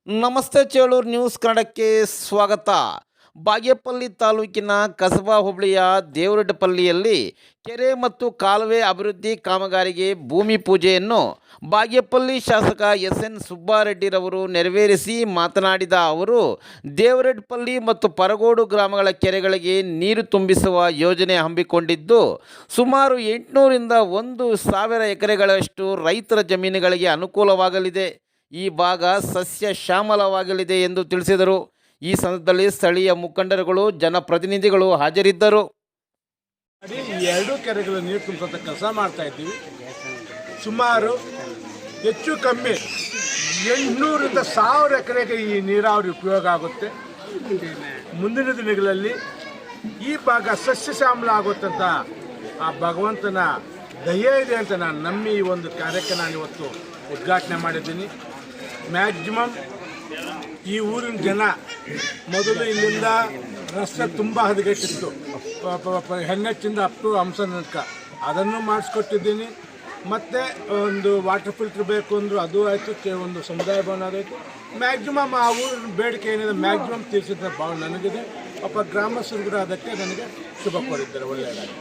ನಮಸ್ತೆ ಚೇಳೂರು ನ್ಯೂಸ್ ಕನ್ನಡಕ್ಕೆ ಸ್ವಾಗತ. ಬಾಗೇಪಲ್ಲಿ ತಾಲೂಕಿನ ಕಸಬಾ ಹೋಬಳಿಯ ದೇವರಡ್ಡಪಲ್ಲಿಯಲ್ಲಿ ಕೆರೆ ಮತ್ತು ಕಾಲುವೆ ಅಭಿವೃದ್ಧಿ ಕಾಮಗಾರಿಗೆ ಭೂಮಿ ಪೂಜೆಯನ್ನು ಬಾಗೇಪಲ್ಲಿ ಶಾಸಕ ಎಸ್.ಎನ್. ಸುಬ್ಬಾರೆಡ್ಡಿರವರು ನೆರವೇರಿಸಿ ಮಾತನಾಡಿದ ಅವರು, ದೇವರಡ್ಡಪಲ್ಲಿ ಮತ್ತು ಪರಗೋಡು ಗ್ರಾಮಗಳ ಕೆರೆಗಳಿಗೆ ನೀರು ತುಂಬಿಸುವ ಯೋಜನೆ ಹಮ್ಮಿಕೊಂಡಿದ್ದು ಸುಮಾರು 800 ರಿಂದ 1,000 ಎಕರೆಗಳಷ್ಟು ರೈತರ ಜಮೀನುಗಳಿಗೆ ಅನುಕೂಲವಾಗಲಿದೆ. ಈ ಭಾಗ ಸಸ್ಯ ಶ್ಯಾಮಲವಾಗಲಿದೆ ಎಂದು ತಿಳಿಸಿದರು. ಈ ಸಂದರ್ಭದಲ್ಲಿ ಸ್ಥಳೀಯ ಮುಖಂಡರುಗಳು, ಜನಪ್ರತಿನಿಧಿಗಳು ಹಾಜರಿದ್ದರು. ಎರಡು ಕೆರೆಗಳು ನೀರು ತುಂಬಿಸೋಂಥ ಕೆಲಸ ಮಾಡ್ತಾ ಇದ್ದೀವಿ. ಸುಮಾರು ಹೆಚ್ಚು ಕಮ್ಮಿ 800 ರಿಂದ 1000 ಎಕರೆಗೆ ಈ ನೀರಾವರಿ ಉಪಯೋಗ ಆಗುತ್ತೆ. ಮುಂದಿನ ದಿನಗಳಲ್ಲಿ ಈ ಭಾಗ ಸಸ್ಯ ಶ್ಯಾಮಲ ಆಗುತ್ತಂತ ಆ ಭಗವಂತನ ದಯೆ ಇದೆ ಅಂತ ನಾನು ನಂಬಿ ಈ ಒಂದು ಕಾರ್ಯಕ್ಕೆ ನಾನು ಇವತ್ತು ಉದ್ಘಾಟನೆ ಮಾಡಿದ್ದೀನಿ. ಮ್ಯಾಕ್ಸಿಮಮ್ ಈ ಊರಿನ ಜನ ಮೊದಲು ಇಲ್ಲಿಂದ ರಸ್ತೆ ತುಂಬ ಹದಗೆಟ್ಟಿತ್ತು, ಹೆಣ್ಣೆಚ್ಚಿಂದ ಅಪ್ ಟು ಹಂಸನಕ ಅದನ್ನು ಮಾಡಿಸ್ಕೊಟ್ಟಿದ್ದೀನಿ. ಮತ್ತು ಒಂದು ವಾಟರ್ ಫಿಲ್ಟ್ರ್ ಬೇಕು ಅಂದರು, ಅದು ಆಯಿತು. ಒಂದು ಸಮುದಾಯ ಭವನ ಅದಾಯಿತು. ಮ್ಯಾಕ್ಸಿಮಮ್ ಆ ಊರಿನ ಬೇಡಿಕೆ ಏನಿದೆ ಮ್ಯಾಕ್ಸಿಮಮ್ ತೀರಿಸಿದ ಭಾವ ನನಗಿದೆ. ಗ್ರಾಮಸ್ಥರು ಕೂಡ ಅದಕ್ಕೆ ನನಗೆ ಶುಭ ಕೋರಿದ್ದಾರೆ. ಒಳ್ಳೆಯದಾಗಿ.